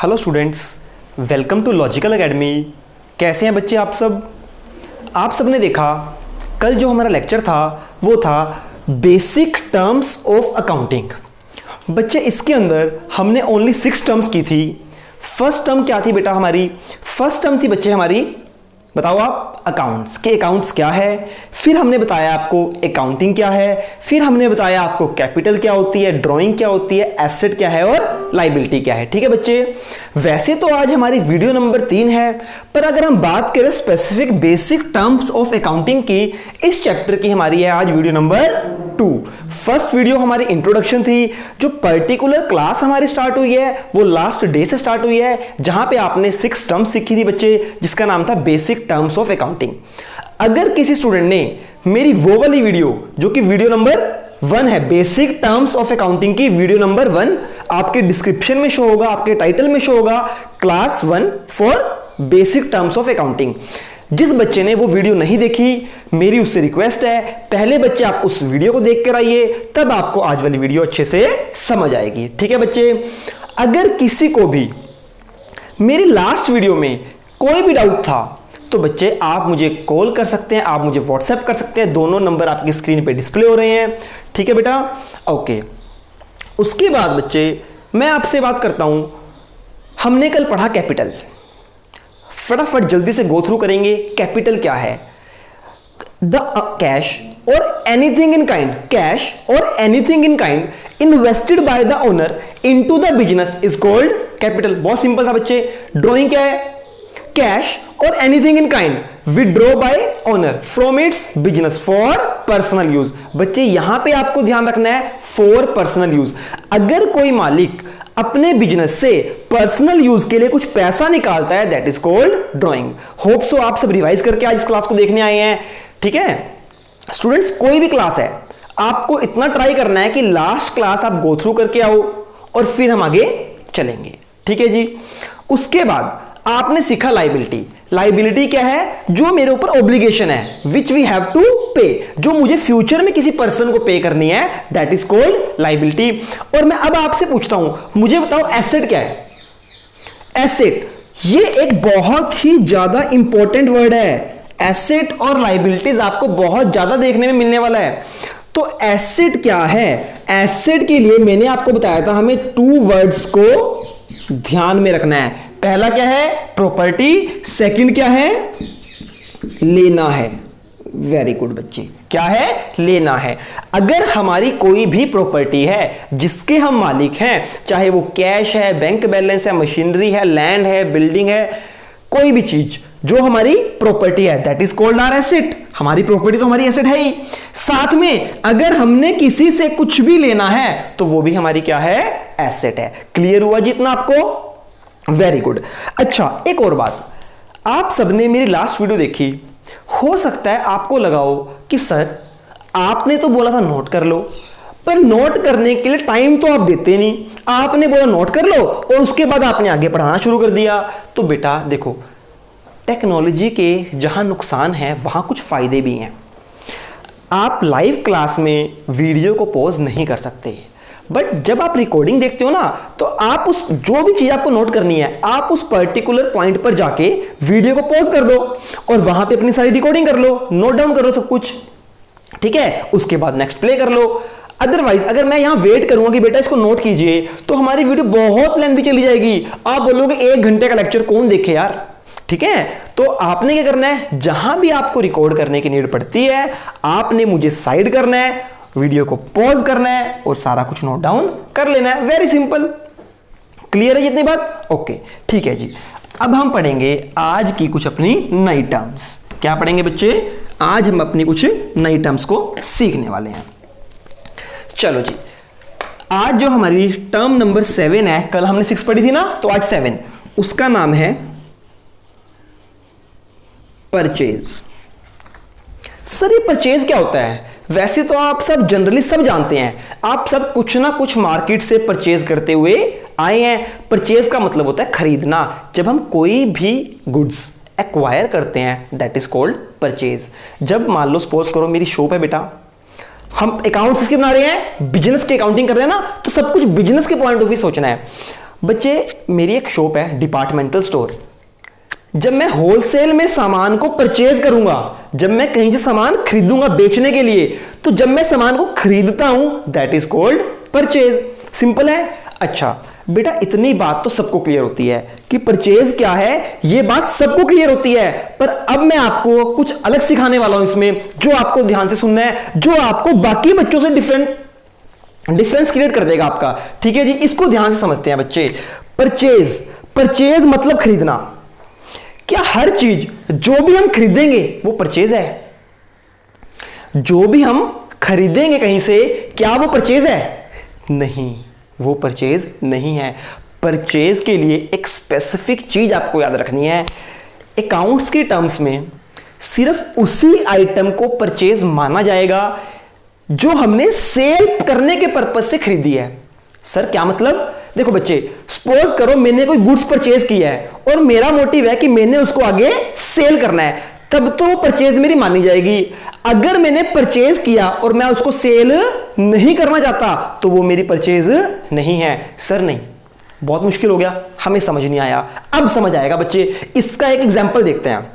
Hello students, welcome to logical academy. कैसे हैं बच्चे आप सब ने देखा कल जो हमारा लेक्चर था वो था बेसिक टर्म्स ऑफ अकाउंटिंग। बच्चे इसके अंदर हमने ओनली 6 टर्म्स की थी। फर्स्ट टर्म क्या थी बेटा हमारी? फर्स्ट टर्म थी बच्चे हमारी, बताओ आप, अकाउंट्स के अकाउंट्स क्या है। फिर हमने बताया आपको अकाउंटिंग क्या है। फिर हमने बताया आपको कैपिटल क्या होती है, ड्राइंग क्या होती है, एसेट क्या है और लायबिलिटी क्या है। ठीक है बच्चे, वैसे तो आज हमारी वीडियो नंबर 3 है, पर अगर हम बात करें specific basic terms of accounting की, इस चैप्टर की हमारी है आज वीडियो नंबर 2। फर्स्ट वीडियो हमारी इंट्रोडक्शन थी। जो पर्टिकुलर क्लास हमारी स्टार्ट हुई है वो लास्ट डे से स्टार्ट हुई है, जहां पे आपने 6 टर्म्स सीखी थी बच्चे, जिसका नाम था बेसिक टर्म्स ऑफ अकाउंटिंग। अगर किसी स्टूडेंट ने मेरी वो वाली वीडियो जो कि वीडियो नंबर 1 है, बेसिक टर्म्स ऑफ अकाउंटिंग की वीडियो नंबर 1, आपके डिस्क्रिप्शन में शो होगा, आपके टाइटल में शो होगा, class 1 for basic terms of accounting. जिस बच्चे ने वो वीडियो नहीं देखी, मेरी उससे रिक्वेस्ट है पहले बच्चे आप उस वीडियो को देख कर आइए, तब आपको आज वाली वीडियो अच्छे से समझ आएगी। ठीक है बच्चे, अगर किसी को भी मेरी लास्ट वीडियो में कोई भी डाउट था तो बच्चे आप मुझे कॉल कर सकते हैं, आप मुझे व्हाट्सएप कर सकते हैं। दोनों नंबर आपकी स्क्रीन पे डिस्प्ले हो रहे हैं। ठीक है बेटा, ओके। उसके बाद बच्चे मैं आपसे बात करता हूं, हमने कल पढ़ा कैपिटल। फटाफट जल्दी से गो थ्रू करेंगे। कैपिटल क्या है? द कैश और एनीथिंग इन काइंड, कैश और anything in kind invested by the owner into the business is called capital. बहुत सिंपल था बच्चे। ड्रॉइंग क्या है? कैश और anything in kind withdraw bye owner from its business for personal use. बच्चे यहां पे आपको ध्यान रखना है, फॉर पर्सनल यूज। अगर कोई मालिक अपने बिजनेस से पर्सनल यूज के लिए कुछ पैसा निकालता है, that is called drawing. Hope so आप सब रिवाइज करके आज इस क्लास को देखने आए हैं। ठीक है स्टूडेंट्स, कोई भी क्लास है, आपको इतना ट्राई करना है कि लास्ट क्लास आप गो थ्रू करके आओ और फिर हम आगे चलेंगे। ठीक है जी। उसके बाद आपने सीखा लायबिलिटी। लायबिलिटी क्या है? जो मेरे ऊपर ऑब्लिगेशन है, विच वी हैव टू पे, जो मुझे फ्यूचर में किसी पर्सन को पे करनी है, दैट इज कॉल्ड लायबिलिटी। और मैं अब आपसे पूछता हूं, मुझे बताओ एसेट क्या है? एसेट, ये एक बहुत ही ज्यादा इंपॉर्टेंट वर्ड है। एसेट और लायबिलिटीज आपको बहुत ज्यादा देखने में मिलने वाला है। तो एसेट क्या है? एसेट के लिए मैंने आपको बताया था हमें 2 वर्ड्स को ध्यान में रखना है। पहला क्या है? प्रॉपर्टी। सेकंड क्या है? लेना है। वेरी गुड बच्चे, क्या है? लेना है। अगर हमारी कोई भी प्रॉपर्टी है जिसके हम मालिक हैं, चाहे वो कैश है, बैंक बैलेंस है, मशीनरी है, लैंड है, बिल्डिंग है, कोई भी चीज जो हमारी प्रॉपर्टी है, that is called our asset. हमारी प्रॉपर्टी तो हमारी एसेट है ही। साथ में अगर हमने किसी से कुछ भी लेना है तो वो भी हमारी क्या है? एसेट है। क्लियर हुआ जितना आपको? Very good. अच्छा, एक और बात, आप सबने मेरी लास्ट वीडियो देखी, हो सकता है आपको लगा हो कि सर आपने तो बोला था नोट कर लो, पर नोट करने के लिए टाइम तो आप देते नहीं। आपने बोला नोट कर लो और उसके बाद आपने आगे पढ़ाना शुरू कर दिया। तो बेटा देखो, टेक्नोलॉजी के जहां नुकसान है वहां कुछ फायदे भी हैं। आप लाइव क्लास में वीडियो को पॉज नहीं कर सकते, बट जब आप रिकॉर्डिंग देखते हो ना, तो आप उस जो भी चीज आपको नोट करनी है, आप उस पर्टिकुलर पॉइंट पर जाके वीडियो को पॉज कर दो और वहां पे अपनी सारी रिकॉर्डिंग कर लो, नोट डाउन कर लो सब कुछ। ठीक है, उसके बाद नेक्स्ट प्ले कर लो। अदरवाइज अगर मैं यहां वेट करूंगा कि बेटा इसको नोट कीजिए, तो हमारी वीडियो बहुत लेंथी चली जाएगी। आप बोलोगे 1 घंटे का लेक्चर कौन देखे यार। ठीक है, तो आपने क्या करना है, जहां भी आपको रिकॉर्ड करने की नीड पड़ती है, आपने मुझे साइड करना है, वीडियो को पॉज करना है और सारा कुछ नोट डाउन कर लेना है। Very simple. क्लियर है जितनी बात? ओके, ठीक है जी। अब हम पढ़ेंगे आज की कुछ अपनी नई टर्म्स। क्या पढ़ेंगे बच्चे? आज हम अपनी कुछ नई टर्म्स को सीखने वाले हैं। चलो जी, आज जो हमारी टर्म नंबर 7 है, कल हमने 6 पढ़ी थी ना, तो आज 7, उसका नाम है परचेज। सर ये परचेज क्या होता है? वैसे तो आप सब जनरली सब जानते हैं, आप सब कुछ ना कुछ मार्केट से परचेज करते हुए आए हैं। परचेज का मतलब होता है खरीदना। जब हम कोई भी गुड्स एक्वायर करते हैं, दैट इज कॉल्ड परचेज। जब मान लो सपोज करो मेरी शॉप है बेटा, हम अकाउंट्स किसके बना रहे हैं? बिजनेस की अकाउंटिंग कर रहे हैं ना, तो सब कुछ बिजनेस के पॉइंट ऑफ व्यू सोचना है। बच्चे मेरी एक शॉप है डिपार्टमेंटल स्टोर। जब मैं होलसेल में सामान को परचेज करूंगा, जब मैं कहीं से सामान खरीदूंगा बेचने के लिए, तो जब मैं सामान को खरीदता हूं that is called purchase. Simple है। अच्छा बेटा इतनी बात तो सबको क्लियर होती है कि परचेज क्या है, यह बात सबको क्लियर होती है। पर अब मैं आपको कुछ अलग सिखाने वाला हूं इसमें, जो आपको ध्यान से सुनना है, जो आपको बाकी बच्चों से डिफरेंस क्रिएट कर देगा आपका। ठीक है जी, इसको ध्यान से समझते हैं बच्चे। परचेज, परचेज मतलब खरीदना। क्या हर चीज जो भी हम खरीदेंगे वो परचेज है? जो भी हम खरीदेंगे कहीं से, क्या वो परचेज है? नहीं, वो परचेज नहीं है। परचेज के लिए एक स्पेसिफिक चीज आपको याद रखनी है। अकाउंट्स के टर्म्स में सिर्फ उसी आइटम को परचेज माना जाएगा जो हमने सेल करने के पर्पज से खरीदी है। सर क्या मतलब? देखो बच्चे, सपोज करो मैंने कोई गुड्स परचेज किया है और मेरा मोटिव है कि मैंने उसको आगे सेल करना है, तब तो वो परचेज मेरी मानी जाएगी। अगर मैंने परचेज किया और मैं उसको सेल नहीं करना चाहता तो वो मेरी परचेज नहीं है। सर नहीं, बहुत मुश्किल हो गया, हमें समझ नहीं आया। अब समझ आएगा बच्चे, इसका एक एग्जांपल देखते हैं।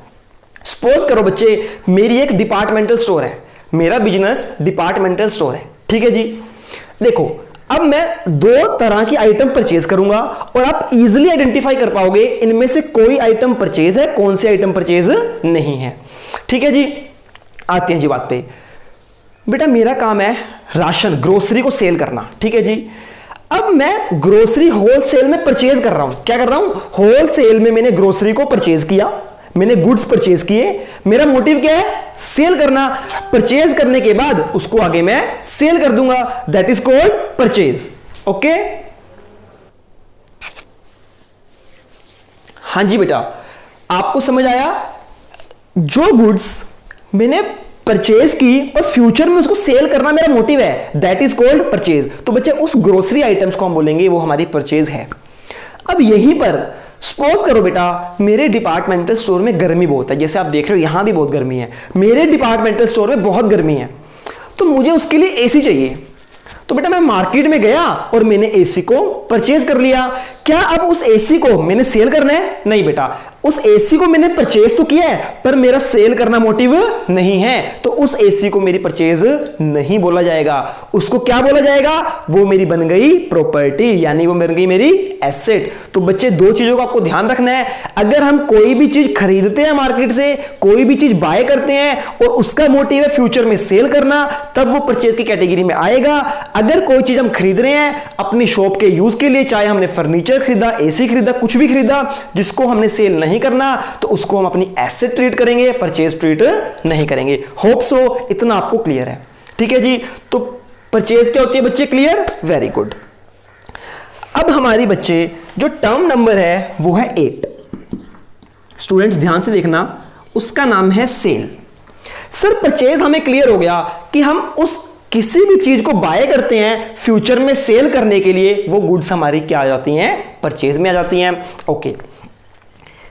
सपोज करो बच्चे मेरी एक डिपार्टमेंटल स्टोर है, मेरा बिजनेस डिपार्टमेंटल स्टोर है। ठीक है जी, देखो अब मैं दो तरह की आइटम परचेज करूंगा और आप इजीली आइडेंटिफाई कर पाओगे इनमें से कोई आइटम परचेज है, कौन सी आइटम परचेज नहीं है। ठीक है जी, आते हैं जी बात पे। बेटा मेरा काम है राशन, ग्रोसरी को सेल करना। ठीक है जी, अब मैं ग्रोसरी होलसेल में परचेज कर रहा हूं। क्या कर रहा हूं? होलसेल में मैंने ग्रोसरी को परचेज किया, मैंने गुड्स परचेज किए। मेरा मोटिव क्या है? सेल करना। परचेज करने के बाद उसको आगे मैं सेल कर दूंगा, that is called purchase. Okay, हां जी बेटा, आपको समझ आया? जो गुड्स मैंने परचेज की और फ्यूचर में उसको सेल करना मेरा मोटिव है, दैट इज कॉल्ड परचेज। तो बच्चे उस ग्रोसरी आइटम्स को हम बोलेंगे वो हमारी परचेज है। अब यहीं पर सपोज करो बेटा मेरे डिपार्टमेंटल स्टोर में गर्मी बहुत है, जैसे आप देख रहे हो यहां भी बहुत गर्मी है, मेरे डिपार्टमेंटल स्टोर में बहुत गर्मी है, तो मुझे उसके लिए एसी चाहिए। तो बेटा मैं मार्केट में गया और मैंने एसी को परचेज कर लिया। क्या अब उस एसी को मैंने सेल करना है? नहीं बेटा, उस एसी को मैंने परचेज तो किया है पर मेरा सेल करना मोटिव नहीं है, तो उस एसी को मेरी परचेज नहीं बोला जाएगा। उसको क्या बोला जाएगा? वो मेरी बन गई प्रॉपर्टी, यानी वो बन गई मेरी एसेट। तो बच्चे दो चीजों का आपको ध्यान रखना है। अगर हम कोई भी चीज खरीदते हैं मार्केट से, कोई भी चीज बाय करते हैं और उसका मोटिव है फ्यूचर में सेल करना, तब वो परचेज की कैटेगरी में आएगा। अगर कोई चीज हम खरीद रहे हैं अपनी शॉप के यूज के लिए, चाहे हमने फर्नीचर खरीदा, एसी खरीदा, कुछ भी खरीदा, जिसको हमने सेल नहीं करना, तो उसको हम अपनी एसेट ट्रीट करेंगे, परचेज ट्रीट नहीं करेंगे। होप सो इतना आपको क्लियर है। ठीक है जी, तो परचेज क्या होती है बच्चे? Clear, very good. अब हमारी बच्चे जो टर्म नंबर है वो है 8। स्टूडेंट्स ध्यान से देखना, उसका नाम है सेल। सर परचेज हमें क्लियर हो गया कि हम उस किसी भी चीज को बाय करते हैं फ्यूचर में सेल करने के लिए, वो गुड्स हमारी क्या आ जाती हैं? परचेज में आ जाती हैं। ओके,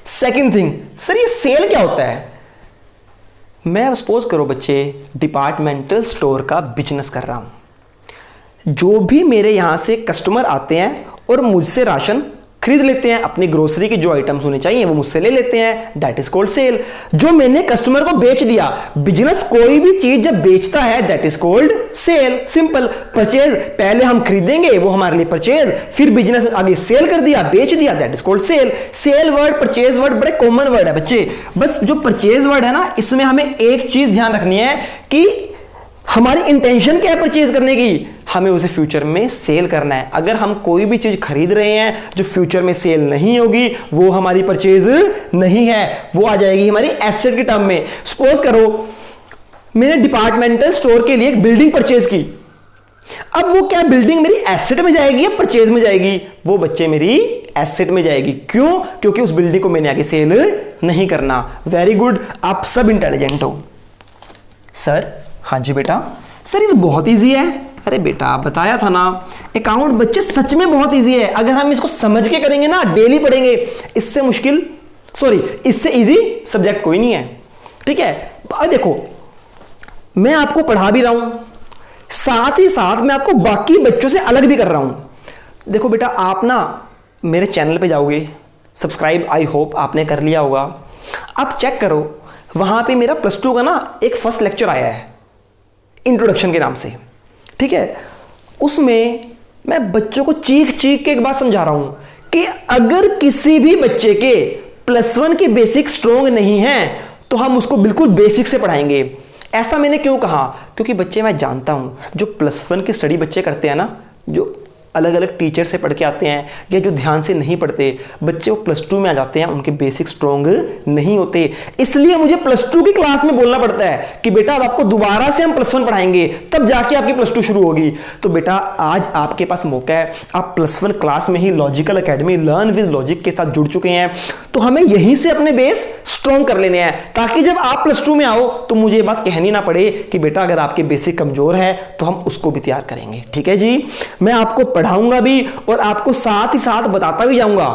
सेकंड थिंग, सर ये सेल क्या होता है? मैं सपोज करो बच्चे डिपार्टमेंटल स्टोर का बिजनेस कर रहा हूं। जो भी मेरे यहां से कस्टमर आते हैं और मुझसे राशन खरीद लेते हैं, अपनी ग्रोसरी के जो आइटम्स होने चाहिए वो मुझसे ले लेते हैं, दैट इज कॉल्ड सेल। जो मैंने कस्टमर को बेच दिया, बिजनेस कोई भी चीज जब बेचता है that is called sale. Simple. Purchase पहले हम खरीदेंगे, वो हमारे लिए परचेज, फिर बिजनेस आगे सेल कर दिया, बेच दिया, that is called sale. Sale word, purchase word बड़े कॉमन वर्ड है बच्चे। बस जो परचेज वर्ड है ना, इसमें हमें एक चीज ध्यान रखनी है कि हमारी इंटेंशन क्या है परचेज करने की? हमें उसे फ्यूचर में सेल करना है। अगर हम कोई भी चीज खरीद रहे हैं जो फ्यूचर में सेल नहीं होगी, वो हमारी परचेज नहीं है, वो आ जाएगी हमारी एसेट के टर्म में। सपोज करो मैंने डिपार्टमेंटल स्टोर के लिए एक बिल्डिंग परचेज की। अब वो क्या बिल्डिंग मेरी एसेट में जाएगी या परचेज में जाएगी? वो बच्चे मेरी एसेट में जाएगी। क्यों? क्योंकि उस बिल्डिंग को मैंने आगे सेल नहीं करना। वेरी गुड, आप सब इंटेलिजेंट हो। सर हाँ जी बेटा। सर ये तो बहुत इजी है। अरे बेटा बताया था ना, अकाउंट बच्चे सच में बहुत इजी है। अगर हम इसको समझ के करेंगे ना, डेली पढ़ेंगे, इससे मुश्किल इससे इजी सब्जेक्ट कोई नहीं है। ठीक है, अब देखो मैं आपको पढ़ा भी रहा हूं, साथ ही साथ मैं आपको बाकी बच्चों से अलग भी कर रहा हूं। देखो बेटा, आप ना मेरे चैनल पे जाओगे, सब्सक्राइब आई होप आपने कर लिया होगा, आप चेक करो वहाँ पे मेरा +2 का ना एक फर्स्ट लेक्चर आया है इंट्रोडक्शन के नाम से, ठीक है। उसमें मैं बच्चों को चीख चीख के एक बात समझा रहा हूँ कि अगर किसी भी बच्चे के +1 के बेसिक स्ट्रोंग नहीं है तो हम उसको बिल्कुल बेसिक से पढ़ाएंगे। ऐसा मैंने क्यों कहा? क्योंकि बच्चे मैं जानता हूं जो +1 की स्टडी बच्चे करते हैं ना, जो अलग अलग टीचर से पढ़ के आते हैं या जो ध्यान से नहीं पढ़ते, बच्चे वो +2 में आ जाते हैं, उनके बेसिक स्ट्रोंग नहीं होते। इसलिए मुझे +2 की क्लास में बोलना पड़ता है कि बेटा अब आपको दोबारा से हम +1 पढ़ाएंगे, तब जाके आपकी +2 शुरू होगी। तो बेटा आज आपके पास मौका है, आप +1 क्लास में ही Logical Academy learn with logic के साथ जुड़ चुके हैं, तो हमें यहीं से अपने बेस स्ट्रॉन्ग कर लेने हैं, ताकि जब आप +2 में आओ तो मुझे ये बात कहनी ना पड़े कि बेटा अगर आपके बेसिक कमजोर है तो हम उसको भी तैयार करेंगे। ठीक है जी, मैं आपको पढ़ाऊंगा भी और आपको साथ ही साथ बताता भी जाऊंगा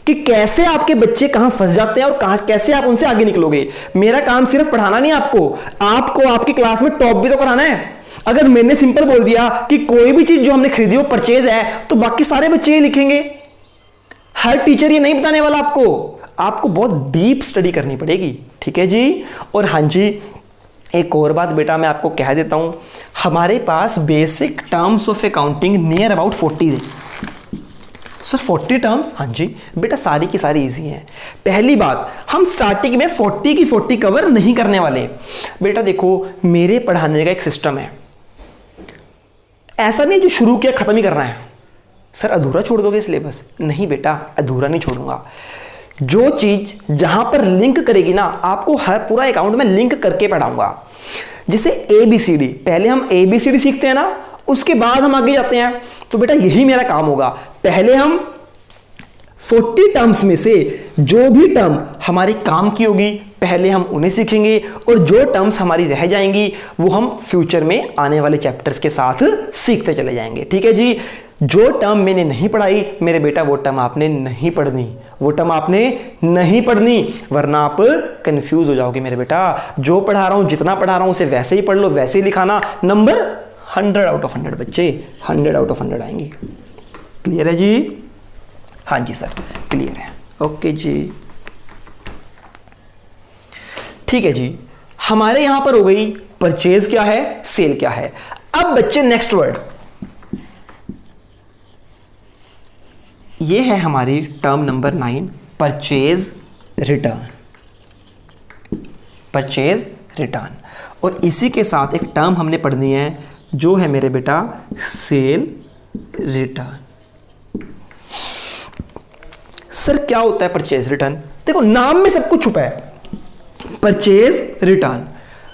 कि कैसे आपके बच्चे कहां फंस जाते हैं और कैसे आप उनसे आगे निकलोगे। मेरा काम सिर्फ पढ़ाना नहीं, आपको आपकी क्लास में टॉप भी तो कराना है। अगर मैंने सिंपल बोल दिया कि कोई भी चीज जो हमने खरीदी वो परचेज है, तो बाकी सारे बच्चे ही लिखेंगे। हर टीचर ये नहीं बताने वाला आपको बहुत डीप स्टडी करनी पड़ेगी। ठीक है जी। और हाँ जी, एक और बात बेटा मैं आपको कह देता हूं, हमारे पास basic terms of accounting near about 40 है। Sir 40 terms? हाँ जी बेटा, सारी की सारी इजी हैं। पहली बात, हम स्टार्टिंग में 40 की 40 कवर नहीं करने वाले। बेटा देखो, मेरे पढ़ाने का एक सिस्टम है, ऐसा नहीं जो शुरू किया खत्म ही करना है। सर अधूरा छोड़ दोगे सिलेबस? नहीं बेटा, अधूरा नहीं छोड़ूंगा। जो चीज जहां पर लिंक करेगी ना, आपको हर पूरा अकाउंट में लिंक करके पढ़ाऊंगा। जैसे ABCD, पहले हम ABCD सीखते हैं ना, उसके बाद हम आगे जाते हैं। तो बेटा यही मेरा काम होगा, पहले हम 40 टर्म्स में से जो भी टर्म हमारी काम की होगी पहले हम उन्हें सीखेंगे, और जो टर्म्स हमारी रह जाएंगी वो हम फ्यूचर में आने वाले चैप्टर्स के साथ सीखते चले जाएंगे। ठीक है जी। जो टर्म मैंने नहीं पढ़ाई मेरे बेटा, वो टर्म आपने नहीं पढ़नी, वरना आप कंफ्यूज हो जाओगे मेरे बेटा। जो पढ़ा रहा हूं, जितना पढ़ा रहा हूं उसे वैसे ही पढ़ लो, वैसे ही लिखाना। नंबर 100 आउट ऑफ 100 बच्चे, 100 आउट ऑफ 100 आएंगे। क्लियर है जी? हाँ जी सर क्लियर है। ओके जी, ठीक है जी। हमारे यहां पर हो गई परचेज क्या है, सेल क्या है। अब बच्चे नेक्स्ट वर्ड, ये है हमारी टर्म नंबर 9, परचेज रिटर्न। और इसी के साथ एक टर्म हमने पढ़नी है जो है मेरे बेटा सेल रिटर्न। सर क्या होता है परचेज रिटर्न? देखो नाम में सब कुछ छुपा है। परचेज रिटर्न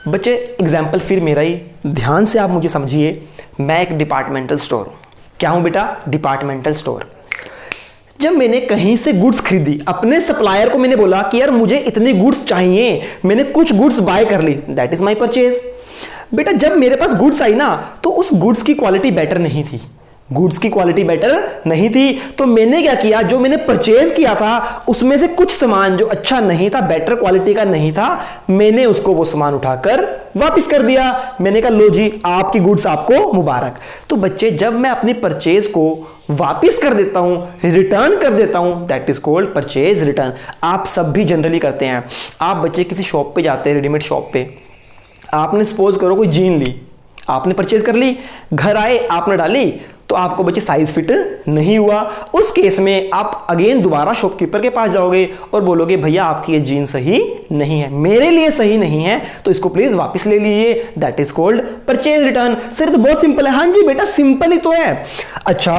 बच्चे, एग्जाम्पल फिर मेरा ही, ध्यान से आप मुझे समझिए। मैं एक डिपार्टमेंटल स्टोर हूं। क्या हूं बेटा? Departmental store. जब मैंने कहीं से गुड्स खरीदी, अपने सप्लायर को मैंने बोला कि यार मुझे इतनी गुड्स चाहिए, मैंने कुछ गुड्स बाय कर ली, दैट इज माय परचेज। बेटा जब मेरे पास गुड्स आई ना, तो उस गुड्स की क्वालिटी बेटर नहीं थी, तो मैंने क्या किया, जो मैंने परचेज किया था उसमें से कुछ सामान जो अच्छा नहीं था, बेटर क्वालिटी का नहीं था, मैंने उसको वो सामान उठाकर वापस कर दिया। मैंने कहा लो जी, आपकी गुड्स आपको मुबारक। तो बच्चे जब मैं अपनी परचेज को वापस कर देता हूं, रिटर्न कर देता हूं, that is called purchase return. आप सब भी जनरली करते हैं। आप बच्चे किसी शॉप पे जाते हैं, रेडीमेड शॉप पे, आपने सपोज करो कोई जीन ली, आपने परचेज कर ली, घर आए आपने डाली, तो आपको बच्चे साइज फिट नहीं हुआ। उस केस में आप अगेन दोबारा शॉपकीपर के पास जाओगे और बोलोगे भैया आपकी ये जीन सही नहीं है, मेरे लिए सही नहीं है, तो इसको प्लीज वापस ले लीजिए, that is called purchase return. Sir तो बहुत सिंपल है। हाँ जी बेटा सिंपल ही तो है। अच्छा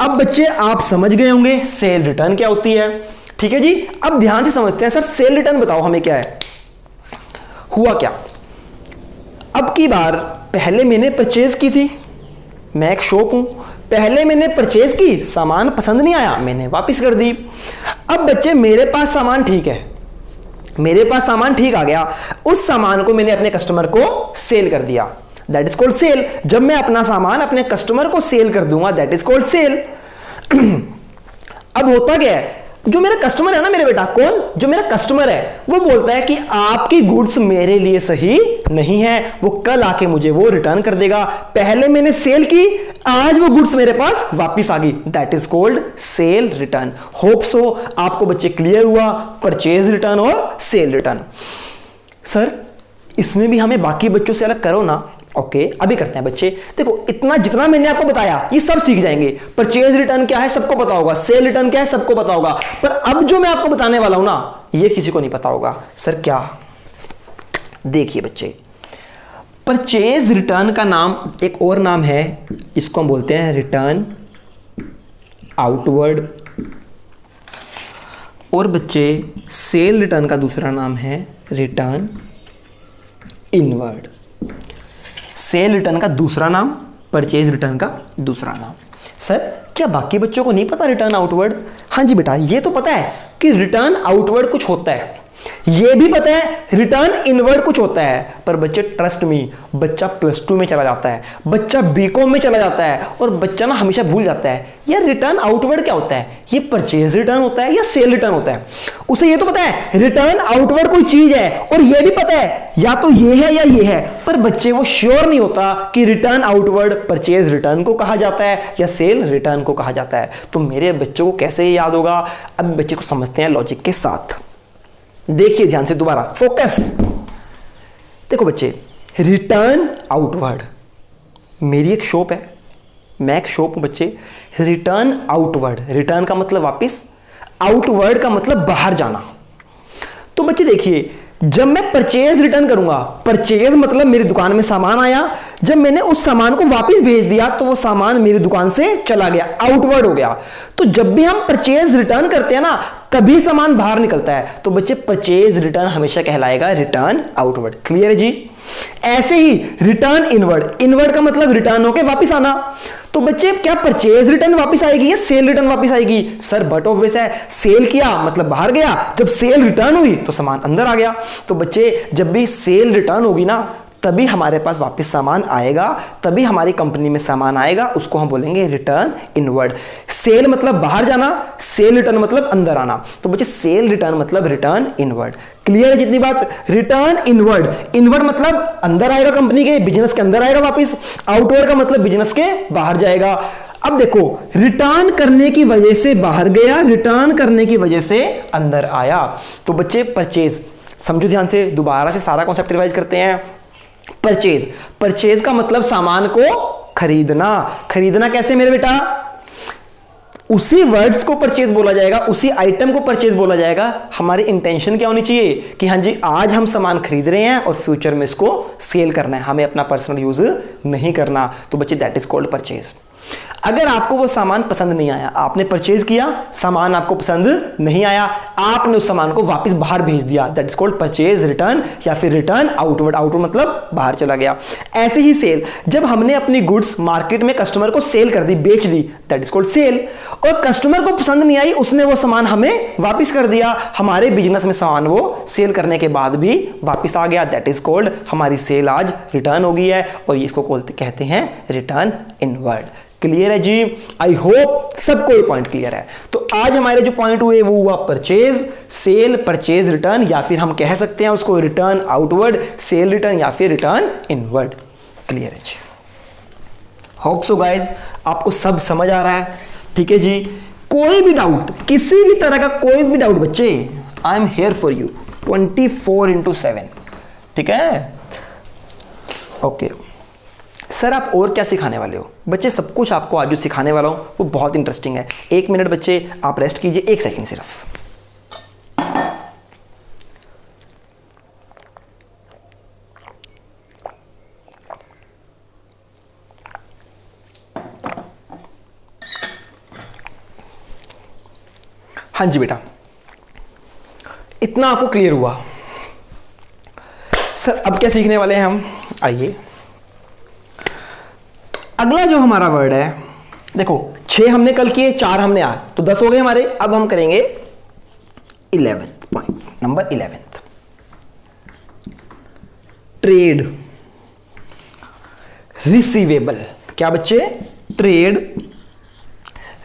अब बच्चे आप समझ गए होंगे सेल रिटर्न क्या होती है। ठीक है जी, अब ध्यान से समझते हैं। सर सेल रिटर्न बताओ हमें क्या है, हुआ क्या? अब की बार पहले मैंने परचेज की थी, मैं एक शॉप हूं, पहले मैंने परचेज की, सामान पसंद नहीं आया, मैंने वापस कर दी। अब बच्चे मेरे पास सामान ठीक है, मेरे पास सामान ठीक आ गया, उस सामान को मैंने अपने कस्टमर को सेल कर दिया, दैट इज कॉल्ड सेल। जब मैं अपना सामान अपने कस्टमर को सेल कर दूंगा, दैट इज कॉल्ड सेल। अब होता क्या है, जो मेरा कस्टमर है ना मेरे बेटा, कौन, जो मेरा कस्टमर है वो बोलता है कि आपकी गुड्स मेरे लिए सही नहीं है, वो कल आके मुझे वो रिटर्न कर देगा, पहले मैंने सेल की, आज वो गुड्स मेरे पास वापस आ गई, that is called cell return. Hope so आपको बच्चे क्लियर हुआ परचेज रिटर्न और सेल रिटर्न। सर इसमें भी हमें बाकी बच्चों से अलग करो ना। ओके, अभी करते हैं बच्चे। देखो इतना जितना मैंने आपको बताया ये सब सीख जाएंगे। परचेज रिटर्न क्या है सबको पता होगा, सेल रिटर्न क्या है सबको पता होगा, पर अब जो मैं आपको बताने वाला हूं ना ये किसी को नहीं पता होगा। सर क्या? देखिए बच्चे, परचेज रिटर्न का नाम एक और नाम है, इसको हम बोलते हैं रिटर्न आउटवर्ड, और बच्चे सेल रिटर्न का दूसरा नाम है रिटर्न इनवर्ड। सेल रिटर्न का दूसरा नाम, परचेज रिटर्न का दूसरा नाम। सर क्या बाकी बच्चों को नहीं पता रिटर्न आउटवर्ड? हाँ जी बेटा, ये तो पता है कि रिटर्न आउटवर्ड कुछ होता है, ये भी पता है रिटर्न इनवर्ड कुछ होता है, पर बच्चे ट्रस्ट मी, बच्चा +2 में चला जाता है, बच्चा बीकॉम में चला जाता है और बच्चा ना हमेशा भूल जाता है यार रिटर्न आउटवर्ड क्या होता है, ये परचेज रिटर्न होता है या सेल रिटर्न होता है। उसे ये तो पता है रिटर्न आउटवर्ड कोई चीज है, और ये भी पता है या तो ये है या ये है, पर बच्चे वो श्योर नहीं होता कि रिटर्न आउटवर्ड परचेज रिटर्न को कहा जाता है या सेल रिटर्न को कहा जाता है। तो मेरे बच्चों को कैसे याद होगा? अब बच्चे को समझते हैं लॉजिक के साथ। देखिए ध्यान से, दोबारा फोकस। देखो बच्चे, रिटर्न आउटवर्ड, मेरी एक शॉप है, मैं एक शॉप हूं बच्चे। रिटर्न आउटवर्ड, रिटर्न का मतलब वापस, आउटवर्ड का मतलब बाहर जाना। तो बच्चे देखिए, जब मैं परचेज रिटर्न करूंगा, परचेज मतलब मेरी दुकान में सामान आया, जब मैंने उस सामान को वापस भेज दिया तो वो सामान मेरी दुकान से चला गया, आउटवर्ड हो गया। तो जब भी हम परचेज रिटर्न करते हैं ना तभी सामान बाहर निकलता है, तो बच्चे परचेज रिटर्न हमेशा कहलाएगा रिटर्न आउटवर्ड। क्लियर है जी? ऐसे ही रिटर्न इनवर्ड, इनवर्ड का मतलब रिटर्न होके वापस आना। तो बच्चे क्या परचेज रिटर्न वापस आएगी या सेल रिटर्न वापस आएगी? सर बट ऑब्वियस है, सेल किया मतलब बाहर गया, जब सेल रिटर्न हुई तो सामान अंदर आ गया। तो बच्चे जब भी सेल रिटर्न होगी ना तभी हमारे पास वापस सामान आएगा, तभी हमारी कंपनी में सामान आएगा, उसको हम बोलेंगे रिटर्न इनवर्ड। सेल मतलब बाहर जाना, सेल रिटर्न मतलब अंदर आना। तो बच्चे सेल रिटर्न मतलब रिटर्न इनवर्ड। क्लियर है जितनी बात? रिटर्न इनवर्ड, इनवर्ड मतलब अंदर आएगा, कंपनी के बिजनेस के अंदर आएगा वापस, आउटवर्ड का मतलब बिजनेस के बाहर जाएगा। अब देखो, रिटर्न करने की वजह से बाहर गया, रिटर्न करने की वजह से अंदर आया। तो बच्चे परचेज समझो ध्यान से, दोबारा से सारा कॉन्सेप्ट रिवाइज करते हैं। परचेज, परचेज का मतलब सामान को खरीदना। खरीदना कैसे मेरे बेटा? उसी वर्ड्स को परचेज बोला जाएगा, उसी आइटम को परचेज बोला जाएगा। हमारी इंटेंशन क्या होनी चाहिए कि हाँ जी आज हम सामान खरीद रहे हैं और फ्यूचर में इसको सेल करना है, हमें अपना पर्सनल यूज नहीं करना। तो बच्चे दैट इज कॉल्ड परचेज। अगर आपको वो सामान पसंद नहीं आया, आपने परचेज किया, सामान आपको पसंद नहीं आया, आपने उस सामान को वापस बाहर भेज दिया, that is called purchase return या फिर रिटर्न आउटवर्ड। आउटवर्ड मतलब बाहर चला गया। ऐसे ही सेल, जब हमने अपनी गुड्स मार्केट में कस्टमर को सेल कर दी, बेच दी, दैट इज कॉल्ड सेल। और कस्टमर को पसंद नहीं आई, उसने वो सामान हमें वापस कर दिया, हमारे बिजनेस में सामान वो सेल करने के बाद भी वापस आ गया, दैट इज कॉल्ड हमारी सेल आज रिटर्न हो गई है, और इसको कहते हैं रिटर्न इनवर्ड। क्लियर है जी? आई होप सबको ये पॉइंट क्लियर है। तो आज हमारे जो पॉइंट हुए वो हुआ परचेज, सेल, परचेज रिटर्न, या फिर हम कह सकते हैं उसको रिटर्न आउटवर्ड, सेल रिटर्न या फिर रिटर्न इनवर्ड। क्लियर है जी? होप सो गाइज आपको सब समझ आ रहा है। ठीक है जी? कोई भी डाउट, किसी भी तरह का कोई भी डाउट बच्चे, I am here for you 24/7। ठीक है? ओके सर, आप और क्या सिखाने वाले हो? बच्चे सब कुछ आपको आज जो सिखाने वाला हूं वो बहुत इंटरेस्टिंग है। 1 मिनट बच्चे आप रेस्ट कीजिए, 1 सेकंड सिर्फ। हाँ जी बेटा, इतना आपको क्लियर हुआ। सर अब क्या सीखने वाले हैं हम? आइए, अगला जो हमारा वर्ड है, देखो 6 हमने कल किए, 4 हमने आज, तो 10 हो गए हमारे। अब हम करेंगे 11th point, number 11th, trade receivable. क्या बच्चे? Trade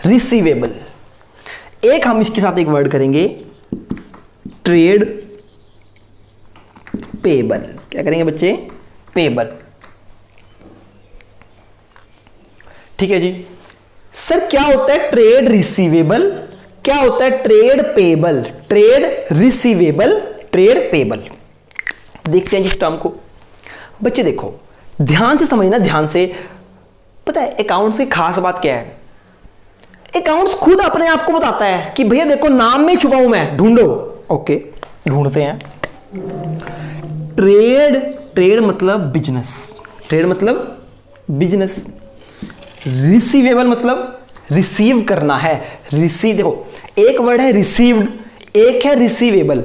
receivable. एक हम इसके साथ एक वर्ड करेंगे ट्रेड पेबल। क्या करेंगे बच्चे? पेबल। ठीक है जी। सर क्या होता है ट्रेड रिसीवेबल, क्या होता है trade payable? Trade receivable, trade payable. देखते हैं इस टर्म को। बच्चे देखो ध्यान से समझना, ध्यान से। पता है अकाउंट्स की खास बात क्या है? अकाउंट्स खुद अपने आप को बताता है कि भैया देखो नाम में छुपा हूं मैं, ढूंढो। ओके ढूंढते हैं। ट्रेड मतलब बिजनेस, ट्रेड मतलब बिजनेस। रिसीवेबल मतलब रिसीव करना है। देखो एक वर्ड है रिसीव्ड, एक है रिसीवेबल।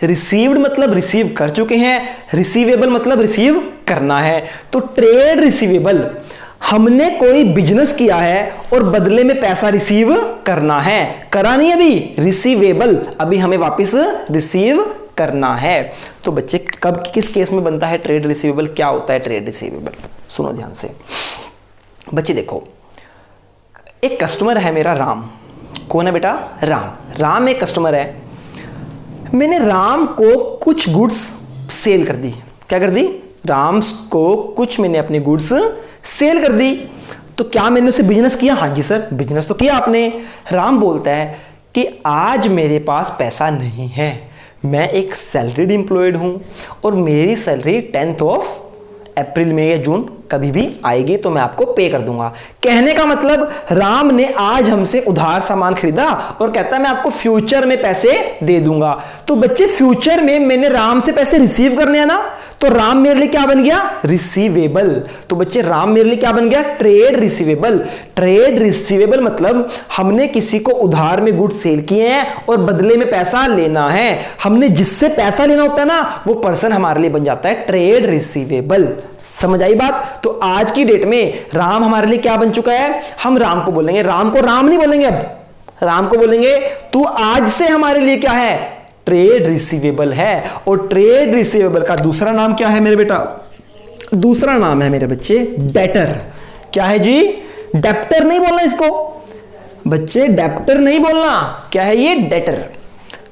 रिसीव्ड मतलब रिसीव कर चुके हैं, रिसीवेबल मतलब रिसीव करना है। तो ट्रेड रिसीवेबल, हमने कोई बिजनेस किया है और बदले में पैसा रिसीव करना है। करा नहीं अभी, रिसीवेबल, अभी हमें वापस रिसीव करना है। तो बच्चे कब किस केस में बनता है ट्रेड रिसीवेबल? क्या होता है ट्रेड रिसीवेबल? सुनो ध्यान से। बच्चे देखो एक कस्टमर है मेरा राम। कौन है बेटा? राम एक कस्टमर है। मैंने राम को कुछ गुड्स सेल कर दी। क्या कर दी? राम को कुछ मैंने अपने गुड्स सेल कर दी। तो क्या मैंने उसे बिजनेस किया? हाँ जी सर बिजनेस तो किया आपने। राम बोलता है कि आज मेरे पास पैसा नहीं है, मैं एक सैलरीड एम्प्लॉयड हूं और मेरी सैलरी 10 अप्रैल में या जून कभी भी आएगी तो मैं आपको पे कर दूंगा। कहने का मतलब राम ने आज हमसे उधार सामान खरीदा और कहता है मैं आपको फ्यूचर में पैसे दे दूंगा। तो बच्चे फ्यूचर में मैंने राम से पैसे रिसीव करने हैं ना, तो राम मेरे लिए क्या बन गया? रिसीवेबल। तो बच्चे राम मेरे लिए क्या बन गया? Trade receivable. ट्रेड रिसीवेबल मतलब हमने किसी को उधार में गुड्स सेल किए हैं और बदले में पैसा लेना है। हमने जिससे पैसा लेना होता है ना वो पर्सन हमारे लिए बन जाता है ट्रेड रिसीवेबल। समझ आई बात? तो आज की डेट में राम हमारे लिए क्या बन चुका है? हम राम को बोलेंगे, राम को राम नहीं बोलेंगे, अब राम को बोलेंगे तू आज से हमारे लिए क्या है? ट्रेड रिसीवेबल है। और ट्रेड रिसीवेबल का दूसरा नाम क्या है मेरे बेटा? दूसरा नाम है मेरे बच्चे डेटर। क्या है जी? डेप्टर नहीं बोलना इसको बच्चे, डेप्टर नहीं बोलना। क्या है ये? डेटर।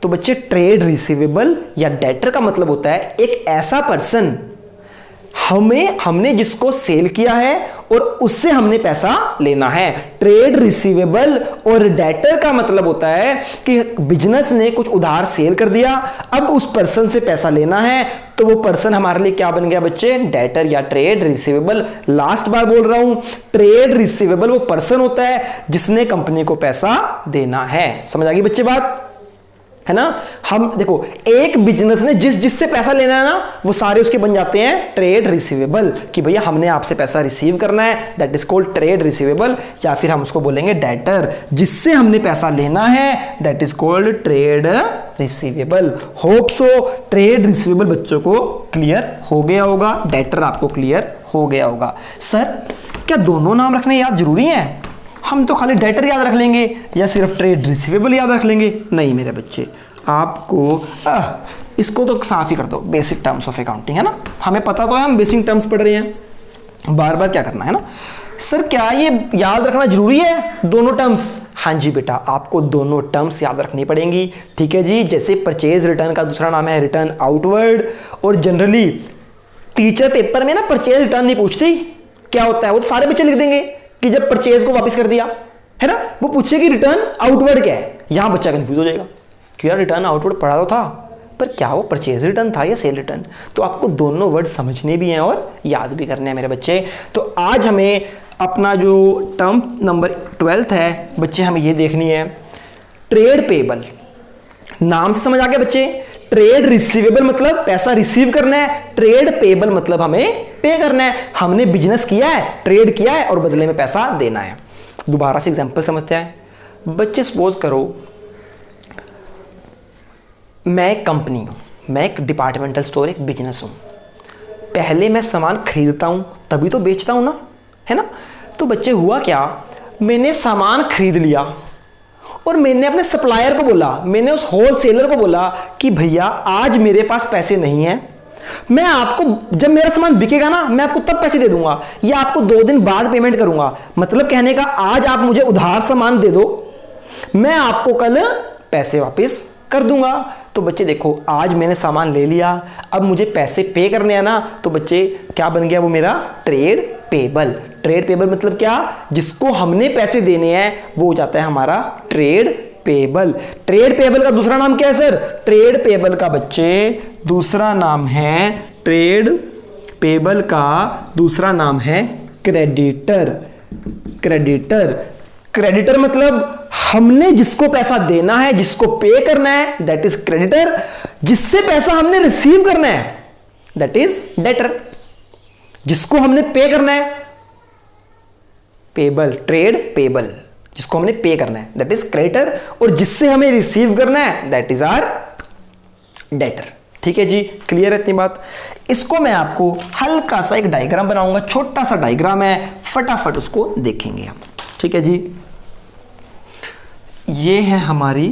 तो बच्चे ट्रेड रिसीवेबल या डेटर का मतलब होता है एक ऐसा पर्सन हमने जिसको सेल किया है और उससे हमने पैसा लेना है। ट्रेड रिसीवेबल और डेटर का मतलब होता है कि बिजनेस ने कुछ उधार सेल कर दिया, अब उस पर्सन से पैसा लेना है, तो वो पर्सन हमारे लिए क्या बन गया बच्चे? डेटर या ट्रेड रिसीवेबल। लास्ट बार बोल रहा हूं, ट्रेड रिसीवेबल वो पर्सन होता है जिसने कंपनी को पैसा देना है। समझ आ गई बच्चे बात? है ना? हम देखो एक बिजनेस ने जिससे पैसा लेना है ना वो सारे उसके बन जाते हैं ट्रेड रिसीवेबल, कि भैया हमने आपसे पैसा रिसीव करना है, that is called trade receivable. या फिर हम उसको बोलेंगे डेटर, जिससे हमने पैसा लेना है, that is called trade receivable. Hope so trade receivable बच्चों को क्लियर हो गया होगा, डेटर आपको क्लियर हो गया होगा। सर क्या दोनों नाम रखने याद जरूरी है? हम तो खाली डेटर याद रख लेंगे या सिर्फ ट्रेड रिसीवेबल याद रख लेंगे? नहीं मेरे बच्चे, आपको इसको तो साफ ही कर दो, बेसिक टर्म्स ऑफ अकाउंटिंग है ना, हमें पता तो है हम बेसिक टर्म्स पढ़ रहे हैं, बार बार क्या करना है ना। सर क्या ये याद रखना जरूरी है दोनों टर्म्स? हाँ जी बेटा, आपको दोनों टर्म्स याद रखनी पड़ेंगी। ठीक है जी, जैसे परचेज रिटर्न का दूसरा नाम है रिटर्न आउटवर्ड, और जनरली टीचर पेपर में ना परचेज रिटर्न नहीं पूछती क्या होता है, वो तो सारे बच्चे लिख देंगे कि जब परचेज को वापस कर दिया, है ना। वो पूछेगी रिटर्न आउटवर्ड क्या है, यहां बच्चा कंफ्यूज हो जाएगा कि यार रिटर्न आउटवर्ड पढ़ा तो था, पर क्या वो परचेज रिटर्न था या सेल रिटर्न। तो आपको दोनों वर्ड समझने भी हैं और याद भी करने हैं मेरे बच्चे। तो आज हमें अपना जो टर्म नंबर 12 है बच्चे, हमें ये देखनी है ट्रेड पेबल। नाम से समझ आ गया बच्चे, ट्रेड रिसीवेबल मतलब पैसा रिसीव करना है, ट्रेड पेबल मतलब हमें पे करना है। हमने बिजनेस किया है, ट्रेड किया है और बदले में पैसा देना है। दोबारा से एग्जांपल समझते हैं बच्चे। सपोज करो मैं एक कंपनी हूं, मैं एक डिपार्टमेंटल स्टोर, एक बिजनेस हूं। पहले मैं सामान खरीदता हूं तभी तो बेचता हूं ना, है ना। तो बच्चे हुआ क्या, मैंने सामान खरीद लिया और मैंने अपने सप्लायर को बोला, मैंने उस होलसेलर को बोला कि भैया आज मेरे पास पैसे नहीं हैं, मैं आपको जब मेरा सामान बिकेगा ना मैं आपको तब पैसे दे दूंगा या आपको 2 दिन बाद पेमेंट करूंगा। मतलब कहने का आज आप मुझे उधार सामान दे दो, मैं आपको कल पैसे वापस कर दूंगा। तो बच्चे देखो, आज मैंने सामान ले लिया, अब मुझे पैसे पे करने हैं ना, तो बच्चे क्या बन गया वो मेरा ट्रेड पेबल। ट्रेड पेबल मतलब क्या, जिसको हमने पैसे देने हैं वो हो जाता है हमारा ट्रेड पेबल। ट्रेड पेबल का दूसरा नाम क्या है सर? ट्रेड पेबल का बच्चे दूसरा नाम है, ट्रेड पेबल का दूसरा नाम है क्रेडिटर। क्रेडिटर, क्रेडिटर मतलब हमने जिसको पैसा देना है, जिसको पे करना है, दैट इज क्रेडिटर। जिससे पैसा हमने रिसीव करना है, दैट इज डेटर। जिसको हमने पे करना है, पेबल, ट्रेड पेबल, जिसको हमने पे करना है दैट इज क्रेडिटर, और जिससे हमें रिसीव करना है दैट इज आर डेटर। ठीक है जी, क्लियर है इतनी बात? इसको मैं आपको हल्का सा एक डायग्राम बनाऊंगा, छोटा सा डायग्राम है, फटाफट उसको देखेंगे हम। ठीक है जी, ये है हमारी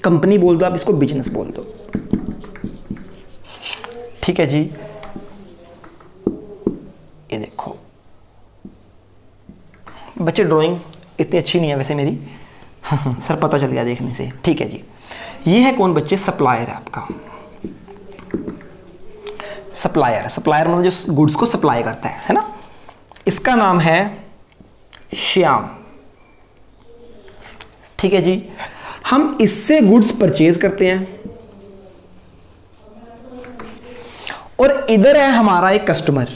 कंपनी बोल दो, आप इसको बिजनेस बोल दो। ठीक है जी, ये देखो बच्चे, ड्राइंग इतनी अच्छी नहीं है वैसे मेरी सर पता चल गया देखने से। ठीक है जी, ये है कौन बच्चे? सप्लायर है आपका। सप्लायर, सप्लायर मतलब जो गुड्स को सप्लाई करता है ना। इसका नाम है श्याम। ठीक है जी, हम इससे गुड्स परचेज करते हैं, और इधर है हमारा एक कस्टमर।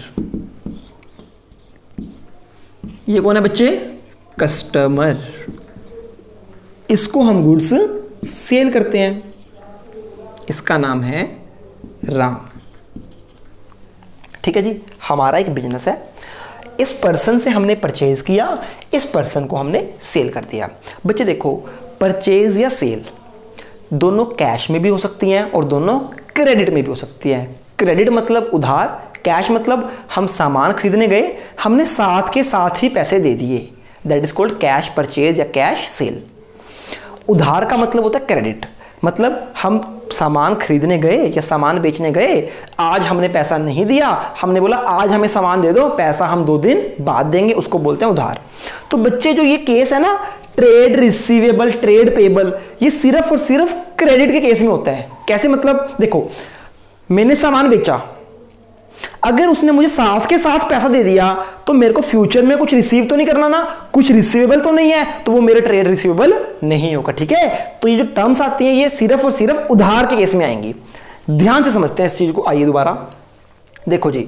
ये कौन है बच्चे? कस्टमर। इसको हम गुड्स सेल करते हैं, इसका नाम है राम। ठीक है जी, हमारा एक बिजनेस है, इस पर्सन से हमने परचेज किया, इस पर्सन को हमने सेल कर दिया। बच्चे देखो, परचेज या सेल दोनों कैश में भी हो सकती हैं और दोनों क्रेडिट में भी हो सकती है। क्रेडिट मतलब उधार, कैश मतलब हम सामान खरीदने गए, हमने साथ के साथ ही पैसे दे दिए, that is called cash purchase या कैश सेल। उधार का मतलब होता है क्रेडिट, मतलब हम सामान खरीदने गए या सामान बेचने गए, आज हमने पैसा नहीं दिया, हमने बोला आज हमें सामान दे दो, पैसा हम 2 दिन बाद देंगे, उसको बोलते हैं उधार। तो बच्चे जो ये केस है ना, ट्रेड रिसीवेबल, ट्रेड पेबल, ये सिर्फ और सिर्फ क्रेडिट के केस में होता है। कैसे मतलब? देखो, मैंने सामान बेचा, अगर उसने मुझे साथ के साथ पैसा दे दिया तो मेरे को फ्यूचर में कुछ रिसीव तो नहीं करना ना, कुछ रिसीवेबल तो नहीं है, तो वो मेरे ट्रेड रिसीवेबल नहीं होगा। ठीक है, तो ये जो टर्म्स आती हैं ये सिर्फ और सिर्फ उधार के केस में आएंगी। ध्यान से समझते हैं इस चीज को। आइए दोबारा देखो जी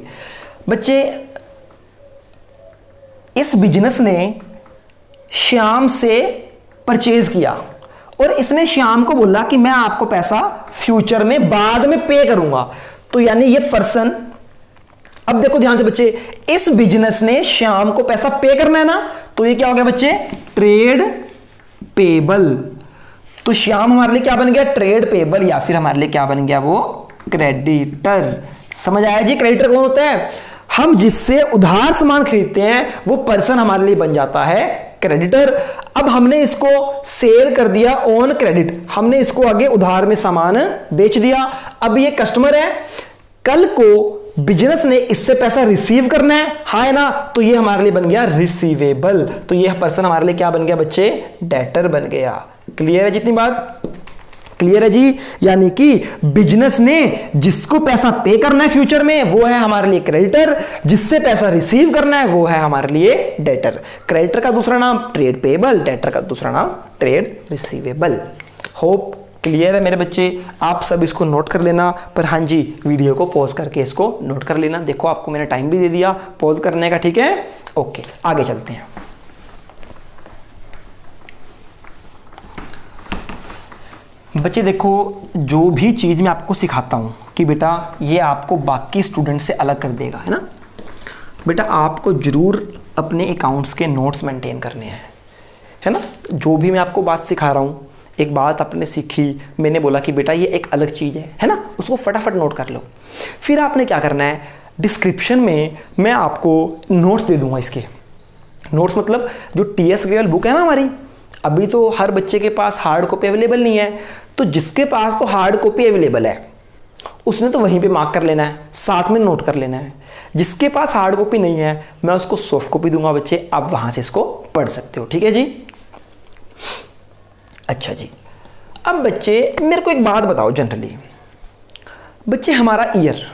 बच्चे, इस बिजनेस ने श्याम से परचेज किया और इसने श्याम को बोला कि मैं आपको पैसा फ्यूचर में बाद में पे करूंगा। तो यानी ये पर्सन, अब देखो ध्यान से बच्चे, इस बिजनेस ने श्याम को पैसा पे करना है ना, तो ये क्या हो गया बच्चे? Trade payable. तो श्याम हमारे लिए क्या बन गया? ट्रेड पेबल, या फिर हमारे लिए क्या बन गया? वो क्रेडिटर। समझ आया जी? क्रेडिटर कौन होता है? हम जिससे उधार सामान खरीदते हैं वो पर्सन हमारे लिए बन जाता है क्रेडिटर। अब हमने इसको सेल कर दिया ऑन क्रेडिट, हमने इसको आगे उधार में सामान बेच दिया। अब ये कस्टमर है, कल को बिजनेस ने इससे पैसा रिसीव करना है, हाँ है ना, तो ये हमारे लिए बन गया रिसीवेबल। तो ये पर्सन हमारे लिए क्या बन गया बच्चे? डेटर बन गया। क्लियर है जितनी बात? क्लियर है जी? यानी कि बिजनेस ने जिसको पैसा पे करना है फ्यूचर में वो है हमारे लिए क्रेडिटर, जिससे पैसा रिसीव करना है वो है हमारे लिए डेटर। क्रेडिटर का दूसरा नाम ट्रेड पेबल, डेटर का दूसरा नाम ट्रेड रिसीवेबल। होप क्लियर है मेरे बच्चे? आप सब इसको नोट कर लेना, पर हाँ जी वीडियो को पॉज करके इसको नोट कर लेना। देखो आपको मैंने टाइम भी दे दिया पॉज करने का, ठीक है? ओके, आगे चलते हैं। बच्चे देखो, जो भी चीज़ मैं आपको सिखाता हूँ कि बेटा ये आपको बाकी स्टूडेंट से अलग कर देगा, है ना बेटा, आपको ज़रूर अपने अकाउंट्स के नोट्स मेंटेन करने हैं, है ना। जो भी मैं आपको बात सिखा रहा हूँ, एक बात आपने सीखी, मैंने बोला कि बेटा ये एक अलग चीज़ है ना, उसको फटाफट नोट कर लो। फिर आपने क्या करना है, डिस्क्रिप्शन में मैं आपको नोट्स दे दूँगा। इसके नोट्स मतलब जो TS अग्रवाल बुक है ना हमारी, अभी तो हर बच्चे के पास हार्ड कॉपी अवेलेबल नहीं है, तो जिसके पास तो हार्ड कॉपी अवेलेबल है उसने तो वहीं पे मार्क कर लेना है, साथ में नोट कर लेना है। जिसके पास हार्ड कॉपी नहीं है मैं उसको सॉफ्ट कॉपी दूंगा बच्चे, आप वहाँ से इसको पढ़ सकते हो। ठीक है जी। अच्छा जी, अब बच्चे मेरे को एक बात बताओ, जनरली बच्चे हमारा ईयर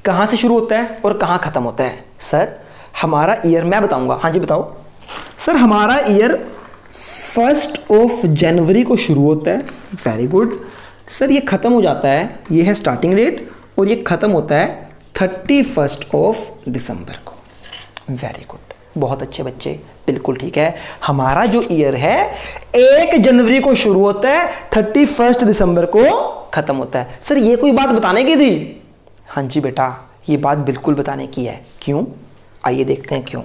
कहाँ से शुरू होता है और कहाँ ख़त्म होता है? सर हमारा ईयर मैं बताऊंगा। हाँ जी बताओ। सर हमारा ईयर 1 जनवरी को शुरू होता है। Very good sir. ये ख़त्म हो जाता है, ये है स्टार्टिंग डेट, और ये ख़त्म होता है 31 दिसंबर को। वेरी गुड, बहुत अच्छे बच्चे, बिल्कुल ठीक है। हमारा जो ईयर है 1 जनवरी को शुरू होता है, 31 दिसंबर को ख़त्म होता है। सर ये कोई बात बताने की थी? हाँ जी बेटा, ये बात बिल्कुल बताने की है। क्यों? आइए देखते हैं क्यों।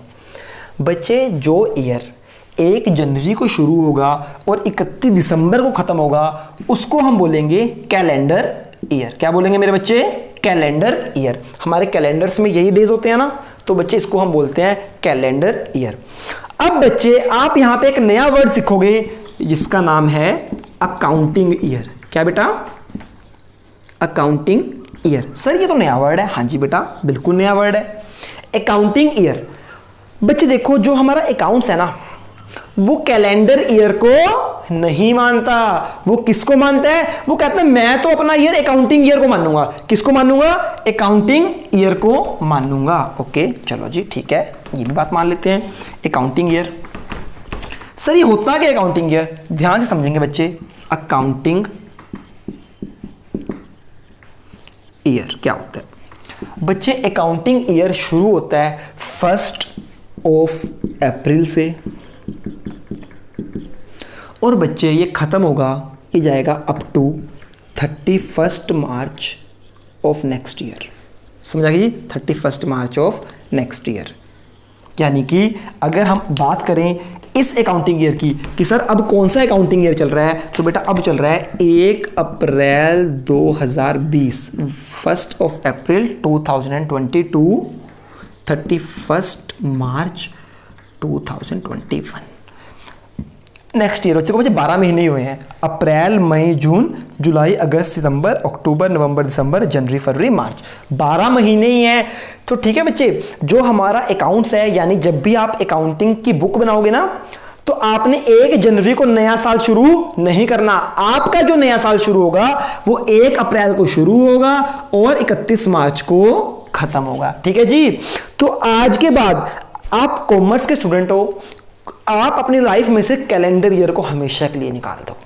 बच्चे जो ईयर 1 जनवरी को शुरू होगा और 31 दिसंबर को ख़त्म होगा उसको हम बोलेंगे कैलेंडर ईयर। क्या बोलेंगे मेरे बच्चे? Calendar year. हमारे कैलेंडर्स में यही डेज होते हैं ना, तो बच्चे इसको हम बोलते हैं कैलेंडर ईयर। अब बच्चे आप यहाँ पे एक नया वर्ड सीखोगे जिसका नाम है अकाउंटिंग ईयर। क्या बेटा? Accounting year. सर ये तो नया वर्ड है। हाँ जी बेटा, बिल्कुल नया वर्ड है अकाउंटिंग ईयर। बच्चे देखो, जो हमारा अकाउंट्स है ना वो कैलेंडर ईयर को नहीं मानता। वो किसको मानता है? वो कहता है मैं तो अपना ईयर अकाउंटिंग ईयर को मानूंगा। किसको मानूंगा? अकाउंटिंग ईयर को मानूंगा। ओके चलो जी, ठीक है, ये भी बात मान लेते हैं। Accounting year. सर ये होता क्या अकाउंटिंग ईयर? ध्यान से समझेंगे बच्चे। अकाउंटिंग ईयर क्या होता है? बच्चे अकाउंटिंग ईयर शुरू होता है 1 अप्रैल से, और बच्चे ये ख़त्म होगा, ये जाएगा up to 31 March of next year. समझ आ गई? 31 मार्च ऑफ नेक्स्ट ईयर। यानी कि अगर हम बात करें इस अकाउंटिंग ईयर की कि सर अब कौन सा अकाउंटिंग ईयर चल रहा है, तो बेटा अब चल रहा है 1 अप्रैल 2020, 1 अप्रैल 2022, 31 मार्च 2021। नेक्स्ट ईयर बच्चे को 12 महीने ही हुए हैं। अप्रैल, मई, जून, जुलाई, अगस्त, सितंबर, अक्टूबर, नवंबर, दिसंबर, जनवरी, फरवरी, मार्च, 12 महीने ही हैं। तो ठीक है बच्चे, जो हमारा अकाउंट्स है, यानी जब भी आप अकाउंटिंग की बुक बनाओगे ना, तो आपने 1 जनवरी को नया साल शुरू नहीं करना। आपका जो नया साल शुरू होगा वो 1 अप्रैल को शुरू होगा और 31 मार्च को खत्म होगा। ठीक है जी। तो आज के बाद आप कॉमर्स के स्टूडेंट हो, आप अपनी लाइफ में से कैलेंडर ईयर को हमेशा के लिए निकाल दो।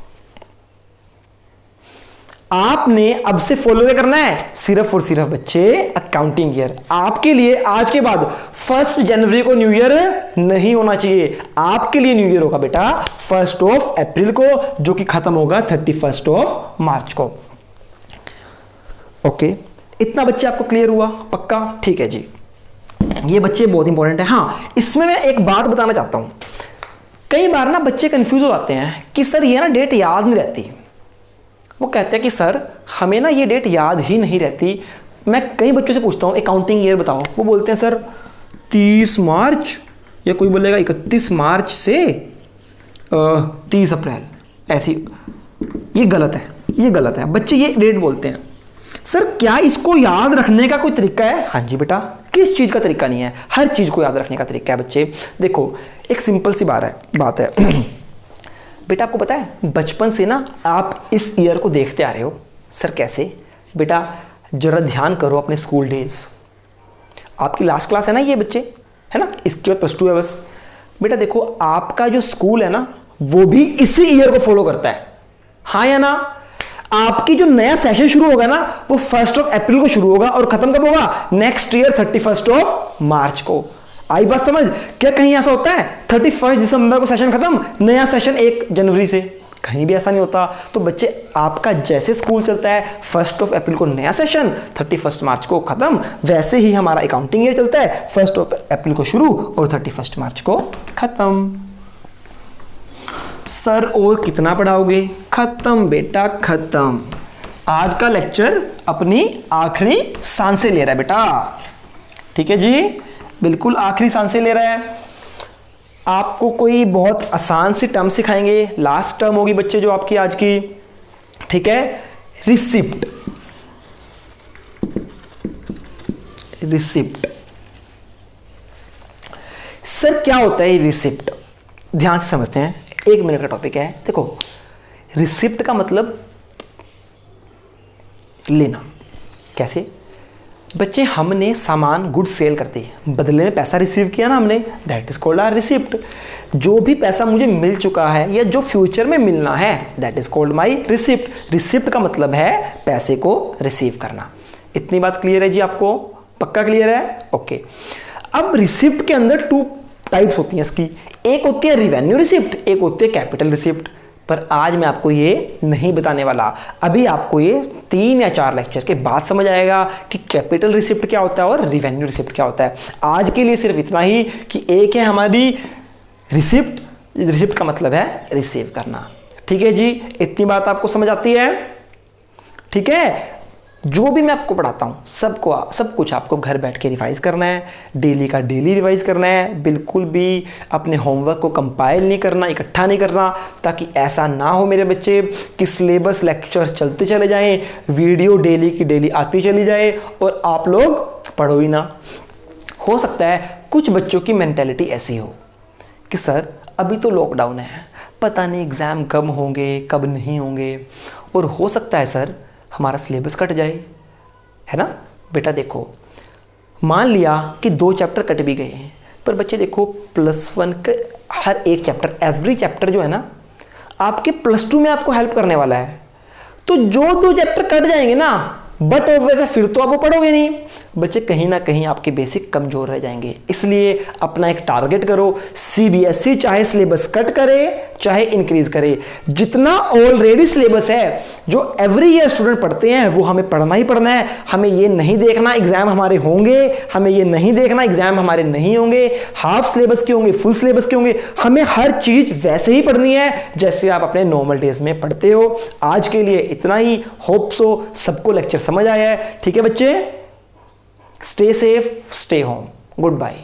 आपने अब से फॉलो क्या करना है? सिर्फ और सिर्फ बच्चे अकाउंटिंग ईयर। आपके लिए आज के बाद 1 जनवरी को न्यू ईयर नहीं होना चाहिए। आपके लिए न्यू ईयर होगा बेटा 1 अप्रैल को, जो कि खत्म होगा 31 मार्च को। ओके, इतना बच्चे आपको क्लियर हुआ? पक्का? ठीक है जी, ये बच्चे बहुत इंपॉर्टेंट है। हाँ, इसमें मैं एक बात बताना चाहता हूं। कई बार ना बच्चे कंफ्यूज हो जाते हैं कि सर ये ना डेट याद नहीं रहती। वो कहते हैं कि सर हमें ना ये डेट याद ही नहीं रहती। मैं कई बच्चों से पूछता हूँ अकाउंटिंग ईयर बताओ, वो बोलते हैं सर 30 मार्च, या कोई बोलेगा 31 मार्च से 30 अप्रैल, ऐसी। ये गलत है, ये गलत है। बच्चे ये डेट बोलते हैं। सर क्या इसको याद रखने का कोई तरीका है? हाँ जी बेटा, किस चीज़ का तरीका नहीं है? हर चीज़ को याद रखने का तरीका है बच्चे। देखो एक सिंपल सी बात है बेटा, आपको पता है बचपन से ना आप इस ईयर को देखते आ रहे हो। सर कैसे? बेटा जरा ध्यान करो अपने स्कूल डेज। आपकी लास्ट क्लास है ना ये बच्चे, है ना? इसके बाद +2 है बस। बेटा देखो आपका जो स्कूल है ना वो भी इसी ईयर को फॉलो करता है, हाँ या ना? आपकी जो नया सेशन शुरू होगा ना वो 1 अप्रैल को शुरू होगा और खत्म कब होगा? नेक्स्ट ईयर 31 मार्च को। आई बात समझ? क्या कहीं ऐसा होता है 31 दिसंबर को सेशन खत्म, नया सेशन 1 जनवरी से? कहीं भी ऐसा नहीं होता। तो बच्चे आपका जैसे स्कूल चलता है 1 अप्रैल को नया सेशन, 31 मार्च को खत्म, वैसे ही हमारा अकाउंटिंग ईयर चलता है 1 अप्रैल को शुरू और 31 मार्च को खत्म। सर और कितना पढ़ाओगे? खत्म बेटा खत्म। आज का लेक्चर अपनी आखिरी सांसें ले रहा है बेटा। ठीक है जी, बिल्कुल आखिरी सांसें ले रहा है। आपको कोई बहुत आसान सी टर्म सिखाएंगे। लास्ट टर्म होगी बच्चे जो आपकी आज की, ठीक है? रिसिप्ट। रिसिप्ट सर क्या होता है रिसिप्ट? ध्यान से समझते हैं, 1 मिनट का टॉपिक है। देखो, रिसिप्ट का मतलब लेना। कैसे बच्चे, हमने सामान गुड सेल कर दी, बदले में पैसा रिसीव किया ना हमने, that is called our receipt. जो भी पैसा मुझे मिल चुका है या जो फ्यूचर में मिलना है, that is called my receipt. Receipt का मतलब है पैसे को रिसीव करना। इतनी बात क्लियर है जी आपको? पक्का क्लियर है? ओके। अब रिसिप्ट के अंदर 2 टाइप्स होती हैं इसकी, एक होती है रिवेन्यू रिसिप्ट, एक होती है कैपिटल रिसिप्ट। पर आज मैं आपको ये नहीं बताने वाला, अभी आपको ये 3 या 4 लेक्चर के बाद समझ आएगा कि कैपिटल रिसिप्ट क्या होता है और रिवेन्यू रिसिप्ट क्या होता है। आज के लिए सिर्फ इतना ही कि एक है हमारी रिसिप्ट, रिसिप्ट का मतलब है रिसीव करना। ठीक है जी, इतनी बात आपको समझ आती है? ठीक है, जो भी मैं आपको पढ़ाता हूँ सब कुछ आपको घर बैठ के रिवाइज करना है, डेली का डेली रिवाइज करना है। बिल्कुल भी अपने होमवर्क को कंपाइल नहीं करना, इकट्ठा नहीं करना, ताकि ऐसा ना हो मेरे बच्चे कि सिलेबस लेक्चर चलते चले जाएं, वीडियो डेली की डेली आती चली जाए और आप लोग पढ़ो ही ना। हो सकता है कुछ बच्चों की मेंटेलिटी ऐसी हो कि सर अभी तो लॉकडाउन है, पता नहीं एग्ज़ाम कब होंगे कब नहीं होंगे, और हो सकता है सर हमारा सिलेबस कट जाए, है ना। बेटा देखो, मान लिया कि 2 चैप्टर कट भी गए हैं, पर बच्चे देखो +1 के हर एक चैप्टर, एवरी चैप्टर जो है ना आपके +2 में आपको हेल्प करने वाला है। तो जो 2 चैप्टर कट जाएंगे ना, बट ऑब्वियस है फिर तो आप वो पढ़ोगे नहीं। बच्चे कहीं ना कहीं आपके बेसिक कमजोर रह जाएंगे। इसलिए अपना एक टारगेट करो, सीबीएसई चाहे सिलेबस कट करे चाहे इंक्रीज करे, जितना ऑलरेडी सिलेबस है जो एवरी ईयर स्टूडेंट पढ़ते हैं वो हमें पढ़ना ही पढ़ना है। हमें ये नहीं देखना एग्जाम हमारे होंगे, हमें ये नहीं देखना एग्जाम हमारे नहीं होंगे, हाफ सिलेबस के होंगे, फुल सिलेबस के होंगे। हमें हर चीज वैसे ही पढ़नी है जैसे आप अपने नॉर्मल डेज में पढ़ते हो। आज के लिए इतना ही। होप सो सबको लेक्चर समझ आया है। ठीक है बच्चे, stay safe, stay home, good bye.